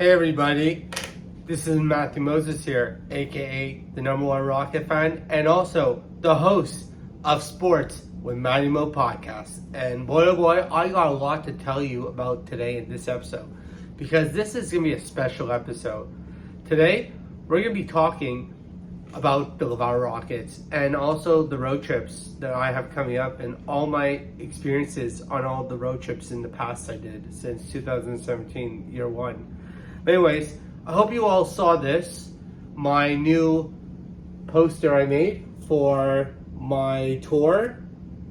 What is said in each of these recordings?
Hey everybody, this is Mattymo here, aka the #1 Rocket fan, and also the host of Sports with Mattymo Podcast. And boy oh boy, I got a lot to tell you about today in this episode, because this is going to be a special episode. Today, we're going to be talking about the Laval Rockets and also the road trips that I have coming up and all my experiences on all the road trips in the past I did since 2017, year one. But anyways, I hope you all saw this, my new poster I made for my tour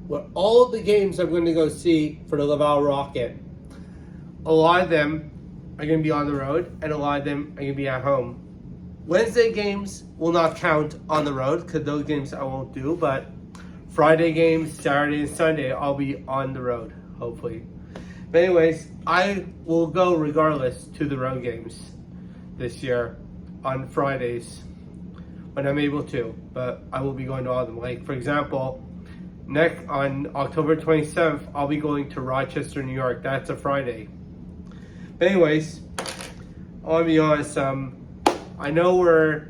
with all of the games I'm going to go see for the Laval Rocket. A lot of them are going to be on the road and a lot of them are going to be at home. Wednesday games will not count on the road because those games I won't do, but Friday games, Saturday and Sunday, I'll be on the road, hopefully. But anyways, I will go regardless to the road games this year on Fridays when I'm able to, but I will be going to all of them. Like, for example, next on October 27th, I'll be going to Rochester, New York. That's a Friday. But anyways, I'll be honest, I know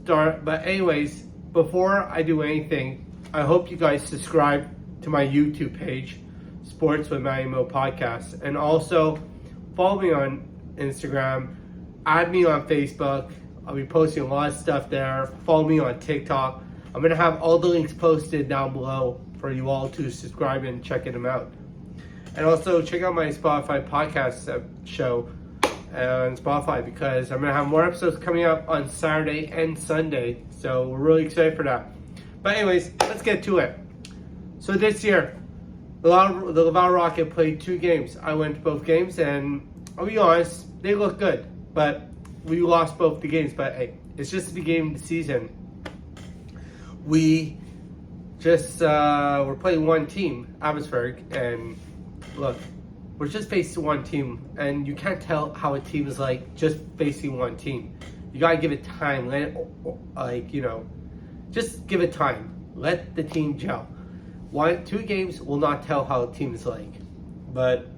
but anyways, before I do anything, I hope you guys subscribe to my YouTube page, Sports with Mattymo Podcast, and also follow me on Instagram, add me on Facebook. I'll be posting a lot of stuff there. Follow me on TikTok. I'm going to have all the links posted down below for you all to subscribe and check them out. And also check out my Spotify podcast show on Spotify, because I'm going to have more episodes coming up on Saturday and Sunday. So we're really excited for that. But anyways, let's get to it. So this year, the Laval Rocket played 2 games. I went to both games and I'll be honest, they look good. But we lost both the games. But hey, it's just the beginning of the season. We just we're playing one team, Abbotsford, and look, we're just facing one team, and you can't tell how a team is like just facing one team. You gotta give it time. Let it, just give it time. Let the team gel. 2 games will not tell how a team is like, but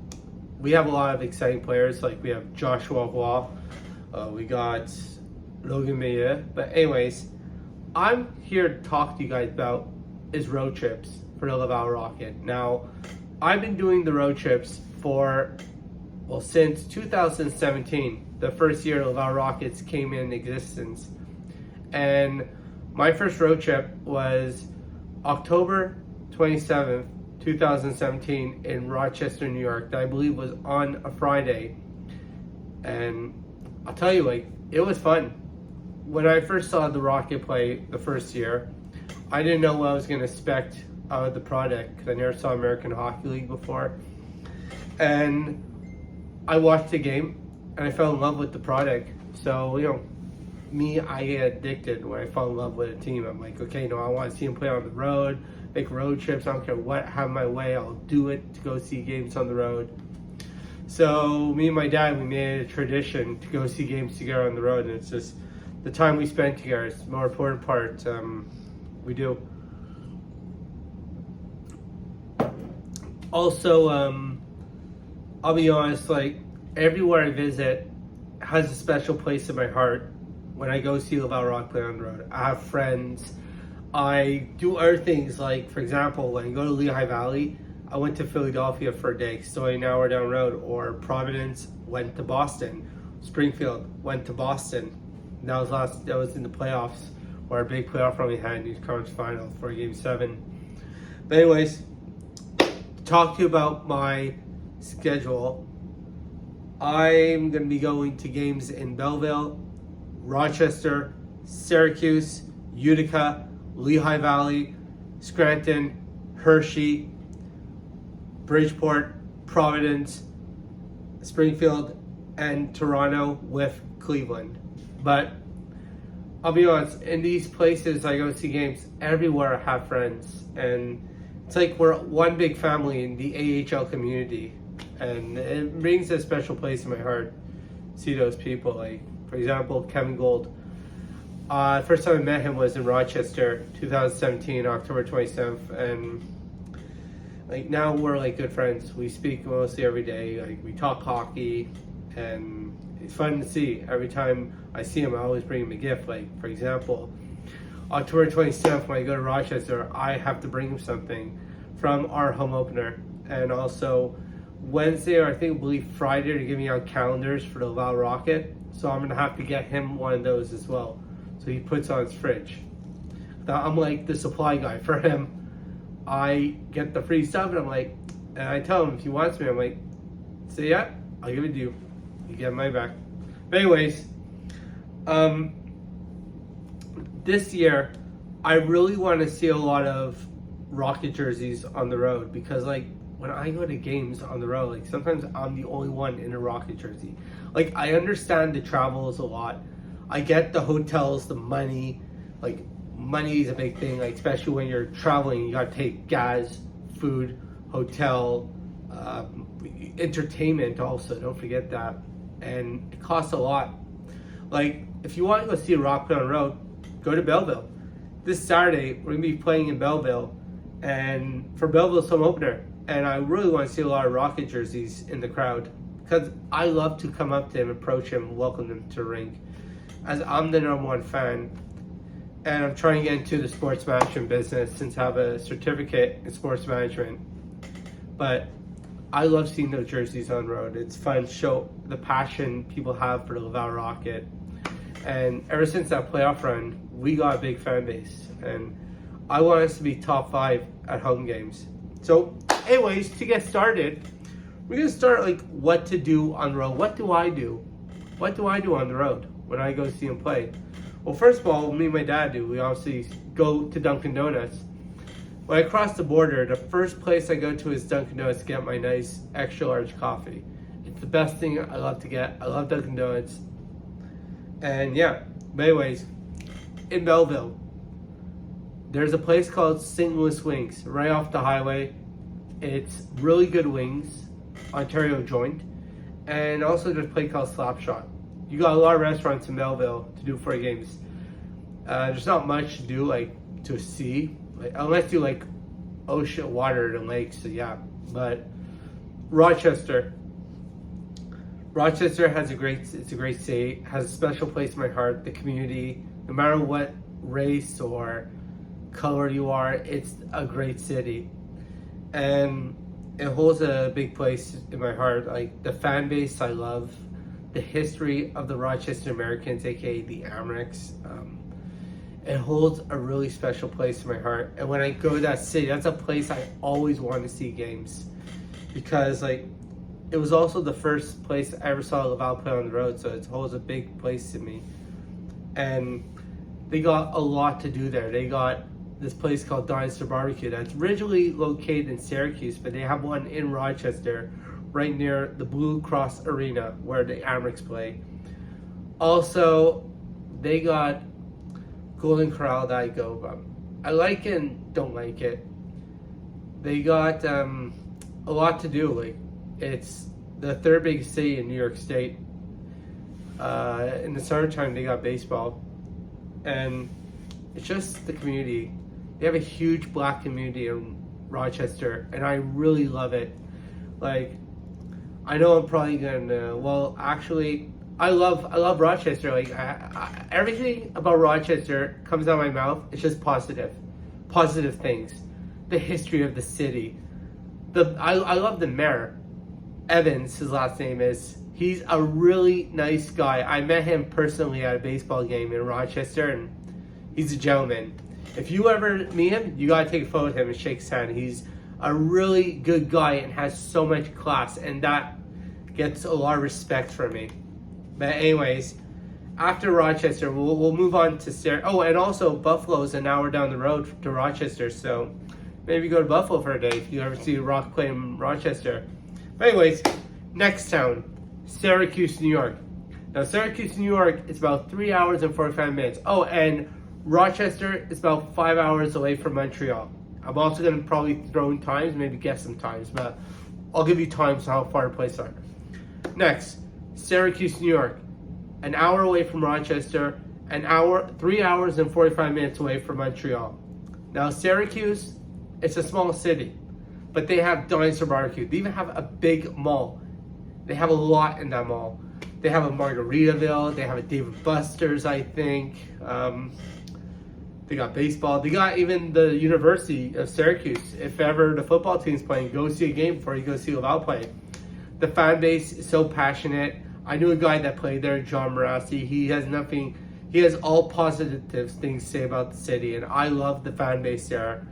we have a lot of exciting players. Like we have Joshua Wall, we got Logan Meyer. But anyways, I'm here to talk to you guys about is road trips for the Laval Rocket. Now, I've been doing the road trips since 2017, the first year Laval Rockets came in existence. And my first road trip was October 27th, 2017 in Rochester, New York, that I believe was on a Friday. And I'll tell you, it was fun. When I first saw the Rocket play the first year, I didn't know what I was going to expect out of the product because I never saw American Hockey League before. And I watched the game and I fell in love with the product. So, I get addicted when I fall in love with a team. I'm like, okay, I want to see them play on the road, make road trips. I don't care what, have my way, I'll do it to go see games on the road. So me and my dad, we made it a tradition to go see games together on the road. And it's just the time we spend together is the more important part. We do. Also, I'll be honest, everywhere I visit has a special place in my heart when I go see Laval Rock play on the road. I have friends. I do other things, for example, when I go to Lehigh Valley, I went to Philadelphia for a day, so an hour down the road, or Providence, went to Boston. Springfield, went to Boston. That was in the playoffs, where a big playoff run we had in the conference final for Game 7. But anyways, talk to you about my schedule. I'm going to be going to games in Belleville, Rochester, Syracuse, Utica, Lehigh Valley, Scranton, Hershey, Bridgeport, Providence, Springfield, and Toronto with Cleveland. But I'll be honest, in these places I go see games, everywhere I have friends, and it's like we're one big family in the AHL community, and it brings a special place in my heart to see those people. For example, Kevin Gold. First time I met him was in Rochester, 2017, October 27th, and now we're good friends. We speak mostly every day. We talk hockey. and it's fun to see. Every time I see him, I always bring him a gift. Like, for example, October 27th, when I go to Rochester, I have to bring him something from our home opener. And also Wednesday, or I believe Friday, to give me out calendars for the Laval Rocket. So I'm going to have to get him one of those as well. So he puts on his fridge. Now, I'm like the supply guy for him. I get the free stuff, and I tell him if he wants me, I'm like, say yeah, I'll give it to you. You get my back. But anyways, this year, I really want to see a lot of Rocket jerseys on the road, because like when I go to games on the road, like sometimes I'm the only one in a Rocket jersey. Like, I understand the travel is a lot. I get the hotels, the money. Like, money is a big thing, like especially when you're traveling. You gotta take gas, food, hotel, entertainment also, don't forget that. And it costs a lot. Like, if you want to go see a Rocket on the road, go to Belleville. This Saturday, we're gonna be playing in Belleville, and for Belleville's home opener. And I really want to see a lot of Rocket jerseys in the crowd, because I love to come up to him, approach him, welcome him to the rink, as I'm the #1 fan. And I'm trying to get into the sports management business since I have a certificate in sports management. But I love seeing those jerseys on the road. It's fun to show the passion people have for the Laval Rocket. And ever since that playoff run, we got a big fan base. And I want us to be top 5 at home games. So anyways, to get started, we're going to start like what to do on the road. What do I do? What do I do on the road when I go see him play? Well, first of all, me and my dad do. We obviously go to Dunkin' Donuts. When I cross the border, the first place I go to is Dunkin' Donuts to get my nice extra large coffee. It's the best thing I love to get. I love Dunkin' Donuts. And yeah, but anyways, in Belleville, there's a place called St. Louis Wings right off the highway. It's really good wings, Ontario joint. And also there's a place called Slapshot. You got a lot of restaurants in Belleville to do for games. There's not much to do, like to see, like, unless you like ocean, water, and lakes. So yeah, but Rochester has it's a great city. Has a special place in my heart. The community, no matter what race or color you are, it's a great city, and it holds a big place in my heart. Like the fan base, I love. The history of the Rochester Americans, aka the Amerks, it holds a really special place in my heart. And when I go to that city, that's a place I always want to see games, because like it was also the first place I ever saw Laval play on the road, so it holds a big place to me. And they got a lot to do there. They got this place called Dinosaur Barbecue that's originally located in Syracuse, but they have one in Rochester, right near the Blue Cross Arena where the Amerks play. Also, they got Golden Corral that I go about. I like it and don't like it. They got a lot to do. Like, it's the 3rd biggest city in New York State. In the summertime, they got baseball, and it's just the community. They have a huge black community in Rochester, and I really love it. Like, I know I'm probably gonna. Well, actually, I love Rochester. Like, everything about Rochester comes out of my mouth. It's just positive things. The history of the city. I love the mayor, Evans. His last name is. He's a really nice guy. I met him personally at a baseball game in Rochester, and he's a gentleman. If you ever meet him, you gotta take a photo with him and shake his hand. He's a really good guy and has so much class, and that gets a lot of respect from me. But anyways, after Rochester, we'll move on to Oh, and also Buffalo is an hour down the road to Rochester, so maybe go to Buffalo for a day if you ever see a Rock play in Rochester. But anyways, next town, Syracuse, New York. Now, Syracuse, New York, it's about 3 hours and 45 minutes. Oh, and Rochester is about 5 hours away from Montreal. I'm also going to probably throw in times, maybe guess some times, but I'll give you times how far the places are. Next, Syracuse, New York, an hour away from Rochester, 3 hours and 45 minutes away from Montreal. Now, Syracuse, it's a small city, but they have Dinosaur Barbecue. They even have a big mall. They have a lot in that mall. They have a Margaritaville. They have a Dave & Buster's, I think. They got baseball. They got even the University of Syracuse. If ever the football team's playing, go see a game before you go see Laval play. The fan base is so passionate. I knew a guy that played there, John Morassi. He has all positive things to say about the city, and I love the fan base there.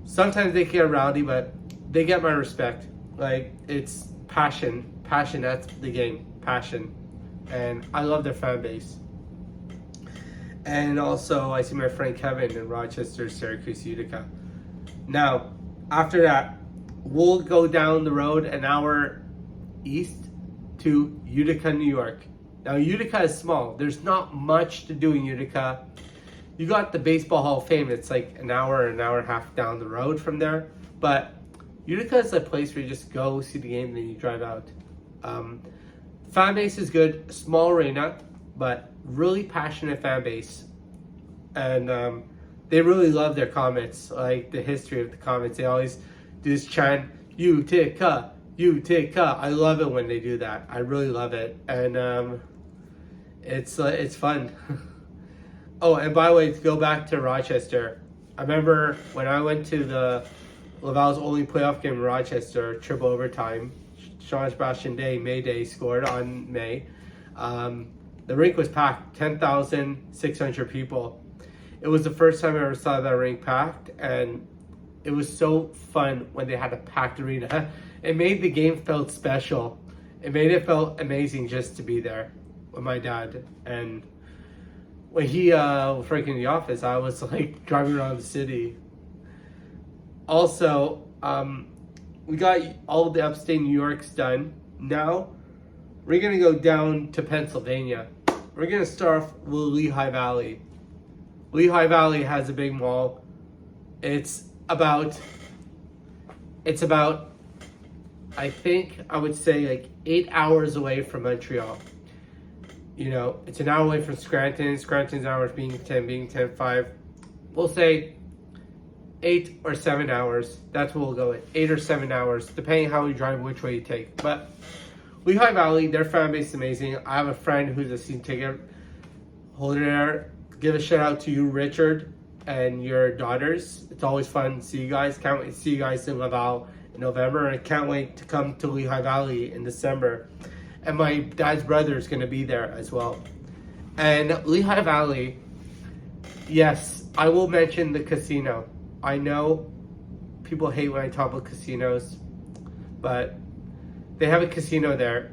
Sometimes they get rowdy, but they get my respect. Like, it's passion, that's the game, passion. And I love their fan base. And also, I see my friend Kevin in Rochester, Syracuse, Utica. Now, after that, we'll go down the road an hour east to Utica, New York. Now, Utica is small. There's not much to do in Utica. You got the Baseball Hall of Fame. It's like an hour and a half down the road from there. But Utica is a place where you just go see the game and then you drive out. Fan base is good. Small arena, but really passionate fan base. And they really love their comments, like the history of the comments. They always do this chant, Utica, Utica. I love it when they do that. I really love it. And it's fun. Oh, and by the way, to go back to Rochester, I remember when I went to the Laval's only playoff game in Rochester, triple overtime. Sean Sebastian May Day scored on May. The rink was packed, 10,600 people. It was the first time I ever saw that rink packed, and it was so fun when they had a packed arena. It made the game felt special. It made it felt amazing just to be there with my dad. And when he was working in the office, I was like driving around the city. Also, we got all of the upstate New York's done. Now, we're gonna go down to Pennsylvania. We're gonna start off with Lehigh Valley. Lehigh Valley has a big mall. It's about, I think I would say like 8 hours away from Montreal. You know, it's an hour away from Scranton. Scranton's hours being 10, 5. We'll say 8 or 7 hours. That's what we'll go with. 8 or 7 hours, depending how you drive, which way you take. But Lehigh Valley, their fan base is amazing. I have a friend who's a season ticket holder there. Give a shout out to you, Richard, and your daughters. It's always fun to see you guys. Can't wait to see you guys in Laval in November, and I can't wait to come to Lehigh Valley in December. And my dad's brother is going to be there as well. And Lehigh Valley, yes, I will mention the casino. I know people hate when I talk about casinos, but they have a casino there.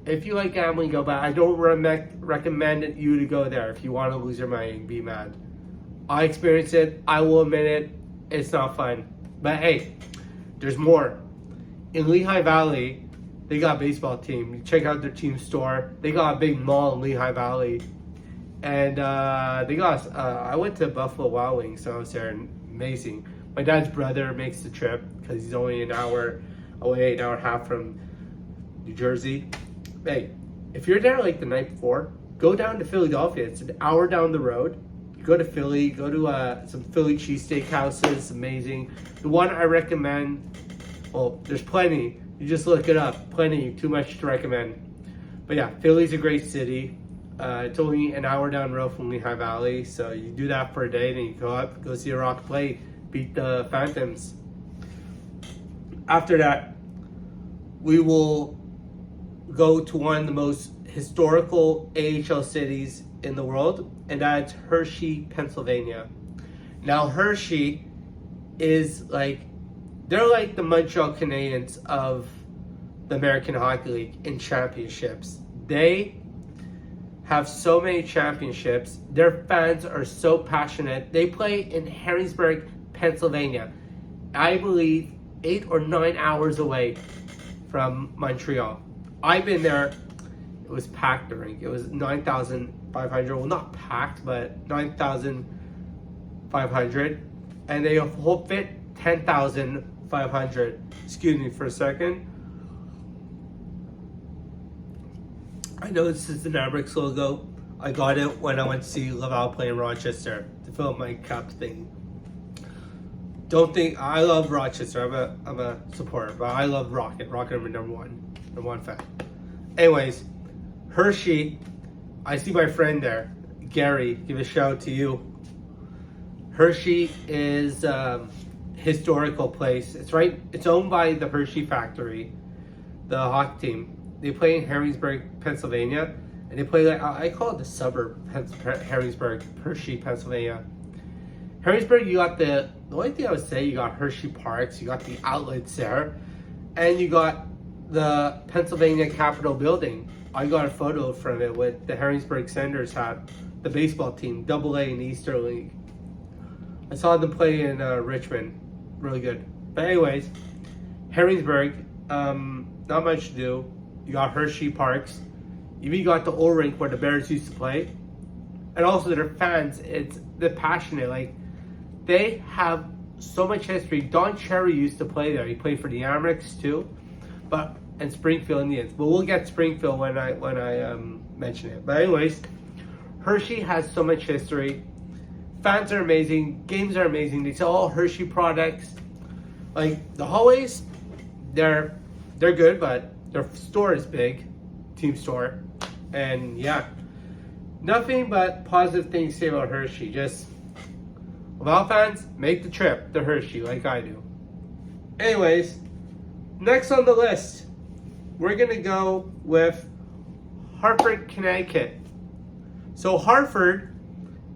If you like gambling, go, but I don't recommend you to go there if you want to lose your money and be mad. I experienced it. I will admit it. It's not fun. But hey, there's more. In Lehigh Valley, they got a baseball team. You check out their team store. They got a big mall in Lehigh Valley. And they got, I went to Buffalo Wild Wings, so I was there, and amazing. My dad's brother makes the trip because he's only an hour away, an hour and a half from New Jersey. Hey, if you're there like the night before, go down to Philadelphia. It's an hour down the road. You go to Philly, go to some Philly cheesesteak houses. It's amazing. The one I recommend, well, there's plenty. You just look it up. Plenty, too much to recommend. But yeah, Philly's a great city. It's only an hour down the road from Lehigh Valley. So you do that for a day, then you go up, go see a Rocket play, beat the Phantoms. After that, we will go to one of the most historical AHL cities in the world, and that's Hershey, Pennsylvania. Now, Hershey is like, they're like the Montreal Canadiens of the American Hockey League in championships. They have so many championships. Their fans are so passionate. They play in Harrisburg, Pennsylvania. I believe 8 or 9 hours away from Montreal. I've been there. It was packed, the rink. It was 9,500. Well, not packed, but 9,500. And they whole fit 10,500. Excuse me for a second. I know this is the Mavericks logo. I got it when I went to see Laval play in Rochester to fill up my cup thing. Don't think I love Rochester. I'm a supporter, but I love Rocket. Rocket, I'm number one fan. Anyways, Hershey, I see my friend there, Gary. Give a shout out to you. Hershey is historical place. It's owned by the Hershey factory, the hockey team. They play in Harrisburg, Pennsylvania, and they play I call it the suburb, Harrisburg, Hershey, Pennsylvania. Harrisburg, you got the only thing I would say, you got Hershey Parks, you got the outlets there, and you got the Pennsylvania Capitol building. I got a photo from it with the Harrisburg Senators hat, the baseball team, AA in the Eastern League. I saw them play in Richmond. Really good. But anyways, Harrisburg, not much to do. You got Hershey Parks. Even you got the old rink where the Bears used to play. And also their fans, they're passionate. Like, they have so much history. Don Cherry used to play there. He played for the Amerks too. And Springfield Indians. But we'll get Springfield when I mention it. But anyways, Hershey has so much history. Fans are amazing. Games are amazing. They sell all Hershey products. Like the hallways, they're good, but their store is big, team store, and yeah, nothing but positive things to say about Hershey. Just Laval fans, make the trip to Hershey like I do. Anyways, next on the list, we're gonna go with Hartford, Connecticut. So Hartford,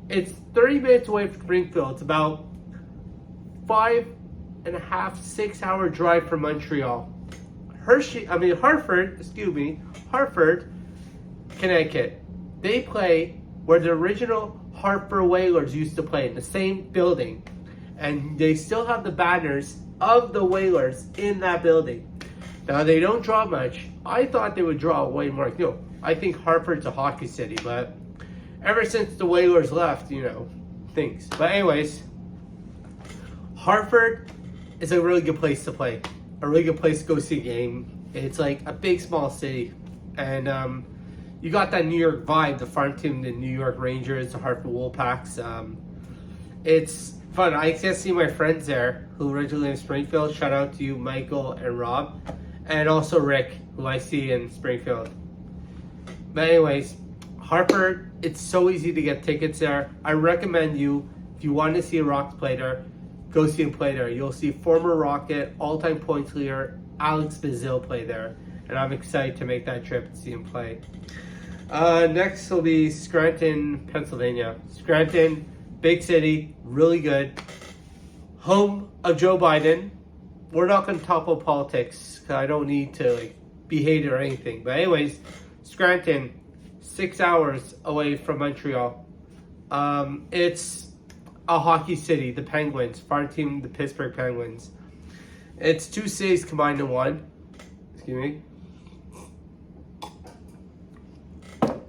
it's 30 minutes away from Springfield. It's about 5.5, 6 hour drive from Montreal. Hartford, Connecticut. They play where the original Hartford Whalers used to play, in the same building. And they still have the banners of the Whalers in that building. Now, they don't draw much. I thought they would draw way more. I think Hartford's a hockey city, but ever since the Whalers left, things. But anyways, Hartford is a really good place to play. A really good place to go see a game. It's like a big, small city. And you got that New York vibe, the farm team, the New York Rangers, the Hartford Wolfpacks. It's fun. I get to see my friends there who originally live in Springfield. Shout out to you, Michael and Rob. And also Rick, who I see in Springfield. But anyways, Hartford, it's so easy to get tickets there. I recommend you, if you want to see a Rockets play there, go see him play there. You'll see former Rocket, all-time points leader, Alex Bazil play there. And I'm excited to make that trip to see him play. Next will be Scranton, Pennsylvania. Scranton, big city, really good. Home of Joe Biden. We're not going to talk about politics, because I don't need to be hated or anything. But anyways, Scranton, 6 hours away from Montreal. It's a hockey city, the Penguins, farm team, the Pittsburgh Penguins. It's two cities combined in one. Excuse me.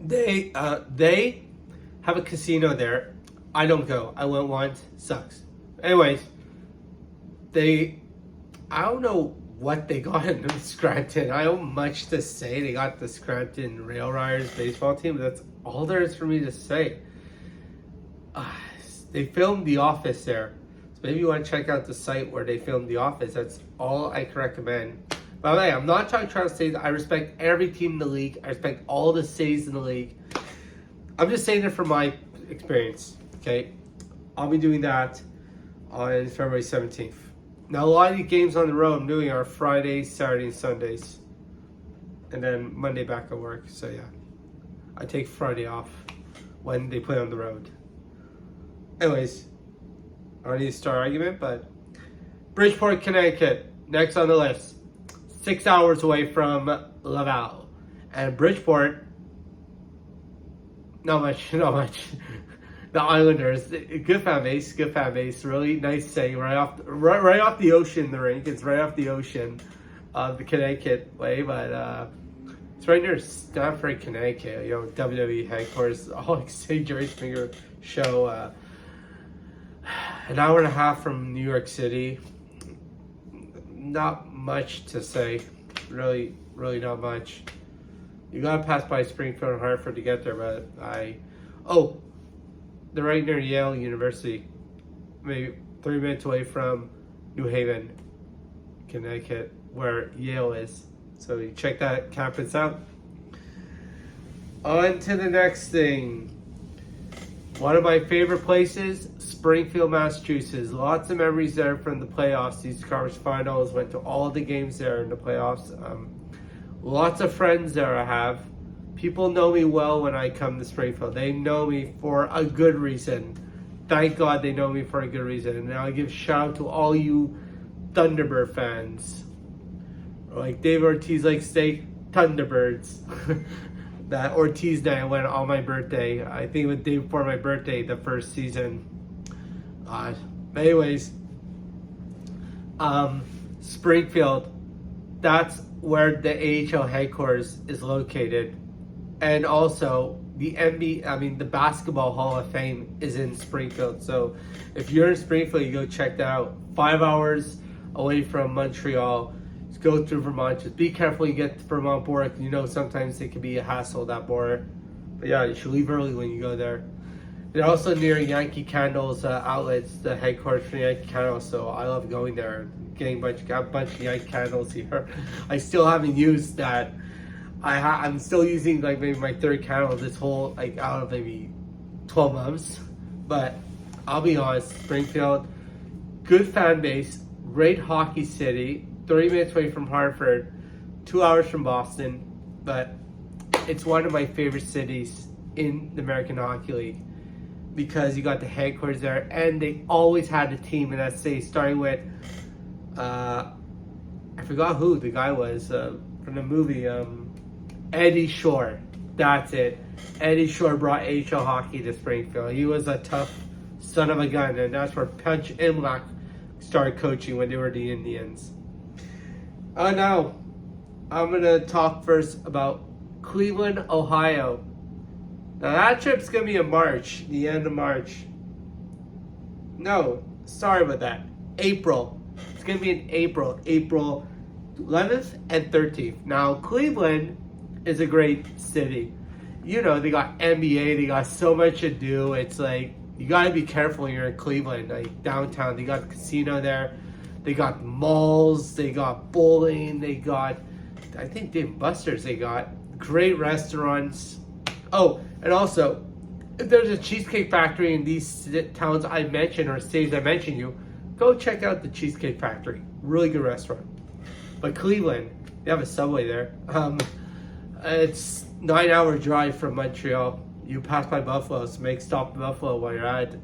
They have a casino there. I don't go. I went once. Sucks. Anyways, I don't know what they got in Scranton. I don't have much to say. They got the Scranton Rail Riders baseball team. That's all there is for me to say. They filmed The Office there. So maybe you want to check out the site where they filmed The Office. That's all I can recommend. By the way, I'm not trying to say that I respect every team in the league. I respect all the cities in the league. I'm just saying it from my experience. Okay? I'll be doing that on February 17th. Now, a lot of the games on the road I'm doing are Fridays, Saturdays, Sundays. And then Monday back at work. So, yeah. I take Friday off when they play on the road. Anyways, I don't need to start an argument, but Bridgeport, Connecticut, next on the list. 6 hours away from Laval. And Bridgeport, not much. The Islanders, good fan base, really nice setting, right off the ocean. The rink, it's right off the ocean, the Connecticut way, but it's right near Stamford, Connecticut. WWE headquarters, all like St. Jerry Springer show. An hour and a half from New York City. Not much to say, really not much. You gotta pass by Springfield and Hartford to get there, but they're right near Yale University, maybe 3 minutes away from New Haven, Connecticut, where Yale is. So you check that campus out. On to the next thing. One of my favorite places, Springfield, Massachusetts. Lots of memories there from the playoffs. These conference finals. Went to all the games there in the playoffs. Lots of friends there I have. People know me well when I come to Springfield. They know me for a good reason. Thank God they know me for a good reason. And I'll give shout out to all you Thunderbird fans. Like Dave Ortiz likes to say, Thunderbirds. That Ortiz Day went on my birthday. I think it was the day before my birthday, the first season. But anyways, Springfield, that's where the AHL headquarters is located. And also, the the Basketball Hall of Fame is in Springfield. So if you're in Springfield, you go check that out. 5 hours away from Montreal. Just go through Vermont. Just be careful you get to Vermont border. You know, sometimes it can be a hassle, that border. But yeah, you should leave early when you go there. They're also near Yankee Candle's outlets, the headquarters for Yankee Candle. So I love going there, getting a bunch of Yankee Candles here. I still haven't used that. I'm still using like maybe my third candle this whole out of maybe 12 months. But I'll be honest, Springfield, good fan base, great hockey city, 30 minutes away from Hartford, 2 hours from Boston. But it's one of my favorite cities in the American Hockey League because you got the headquarters there, and they always had a team in that city, starting with I forgot who the guy was from the movie. Eddie Shore. That's it. Eddie Shore brought AHL hockey to Springfield. He was a tough son of a gun, and that's where Punch Imlach started coaching when they were the Indians. Now, I'm going to talk first about Cleveland, Ohio. Now, that trip's going to be in March, the end of March. No, sorry about that. April. It's going to be in April 11th and 13th. Now, Cleveland is a great city. You know, they got NBA, they got so much to do. It's like, you gotta be careful when you're in Cleveland, like downtown. They got a casino there, they got malls, they got bowling, they got, I think Dave Buster's, they got great restaurants. Oh, and also, if there's a Cheesecake Factory in these towns I mentioned, or cities I mentioned you, go check out the Cheesecake Factory. Really good restaurant. But Cleveland, they have a Subway there. It's 9-hour drive from Montreal. You pass by Buffalo, so make stop in Buffalo while you're at it.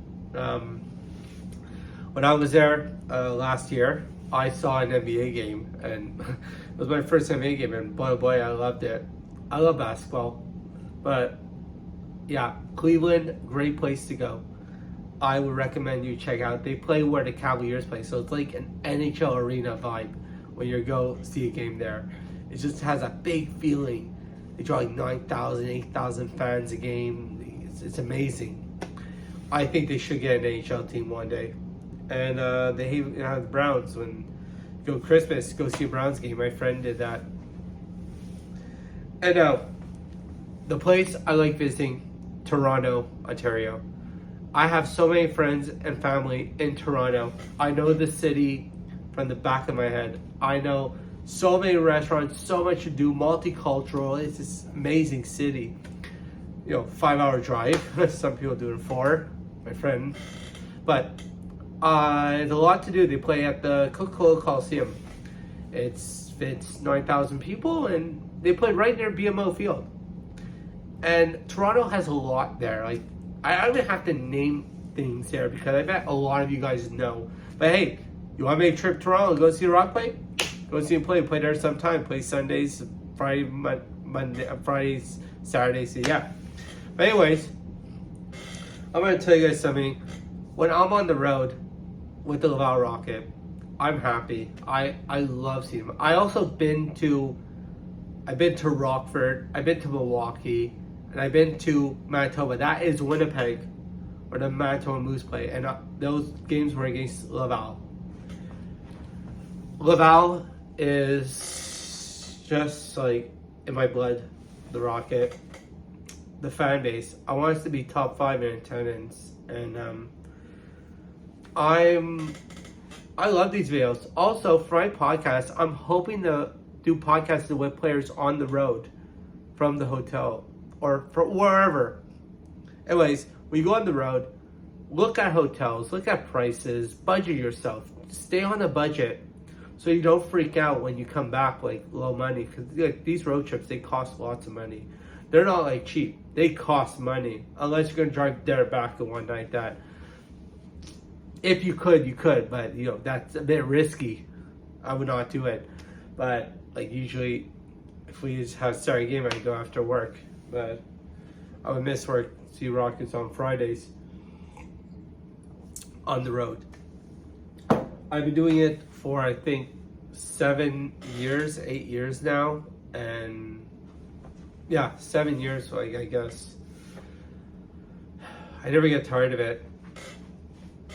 When I was there last year, I saw an NBA game, and it was my first NBA game, and boy, oh boy, I loved it. I love basketball, but yeah, Cleveland, great place to go. I would recommend you check out. They play where the Cavaliers play, so it's like an NHL arena vibe when you go see a game there. It just has a big feeling. They draw like 9,000, 8,000 fans a game. It's amazing. I think they should get an NHL team one day. And they have the Browns. When you go Christmas, go see a Browns game. My friend did that. And now, the place I like visiting, Toronto, Ontario. I have so many friends and family in Toronto. I know the city from the back of my head. I know so many restaurants, so much to do, multicultural. It's this amazing city. 5-hour drive. Some people do it in 4, my friend. But there's a lot to do. They play at the Coca-Cola Coliseum. It fits 9,000 people, and they play right near BMO Field. And Toronto has a lot there. Like, I don't even have to name things there because I bet a lot of you guys know. But hey, you want to make a trip to Toronto, go see the Rock play? Go see him play. Play there sometime. Play Sundays, Fridays, Saturdays. So yeah. But anyways, I'm going to tell you guys something. When I'm on the road with the Laval Rocket, I'm happy. I love seeing them. I've been to Rockford. I've been to Milwaukee. And I've been to Manitoba. That is Winnipeg, where the Manitoba Moose play. And those games were against Laval. Laval is just like in my blood, the Rocket, the fan base. I want us to be top 5 in attendance, and I love these videos. Also, for my podcast, I'm hoping to do podcasts with players on the road from the hotel. or for wherever. Anyways, when you go on the road, look at hotels, look at prices, budget yourself. Stay on a budget so you don't freak out when you come back like low money. Because like, these road trips, they cost lots of money. They're not like cheap. They cost money. Unless you're going to drive there back the one night. That if you could, you could. But, you know, that's a bit risky. I would not do it. But, like, usually, if we just have a Saturday game, I'd go after work. But I would miss work, see Rockets on Fridays on the road. I've been doing it for, I think, 8 years now. And, yeah, 7 years, like, I guess. I never get tired of it.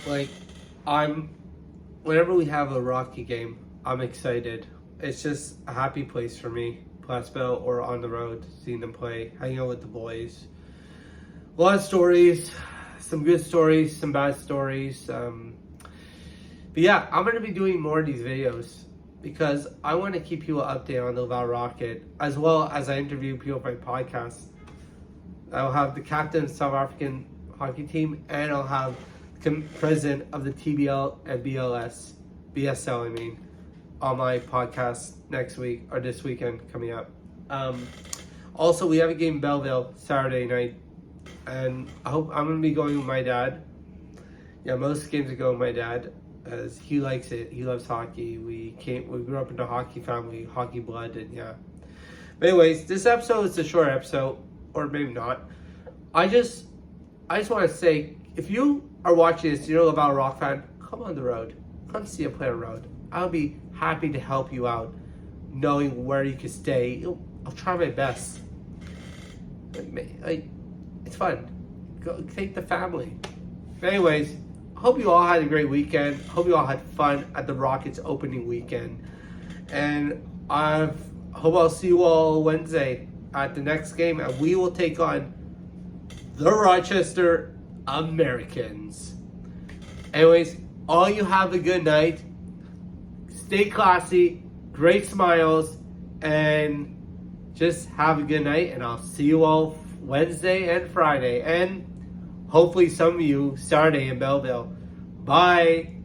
Like, whenever we have a Rocky game, I'm excited. It's just a happy place for me. Platsville or on the road, seeing them play, hanging out with the boys. A lot of stories, some good stories, some bad stories. But yeah, I'm going to be doing more of these videos because I want to keep people updated on the Laval Rocket, as well as I interview people for my podcast. I'll have the captain of the South African hockey team, and I'll have the president of the TBL and BSL, on my podcast next week or this weekend coming up. Also, we have a game in Belleville Saturday night, and I hope I'm going to be going with my dad. Yeah, most games I go with my dad, as he likes it. He loves hockey. We grew up in a hockey family, hockey blood, and yeah. But anyways, this episode is a short episode, or maybe not. I just want to say, if you are watching this, you're a Laval Rock fan, come on the road. Come see a play on the road. I'll be happy to help you out, knowing where you can stay. I'll try my best. It's fun. Go take the family. But anyways, I hope you all had a great weekend. Hope you all had fun at the Rockets opening weekend. And I hope I'll see you all Wednesday at the next game. And we will take on the Rochester Americans. Anyways, all you have a good night. Stay classy, great smiles, and just have a good night. And I'll see you all Wednesday and Friday, and hopefully some of you Saturday in Belleville. Bye.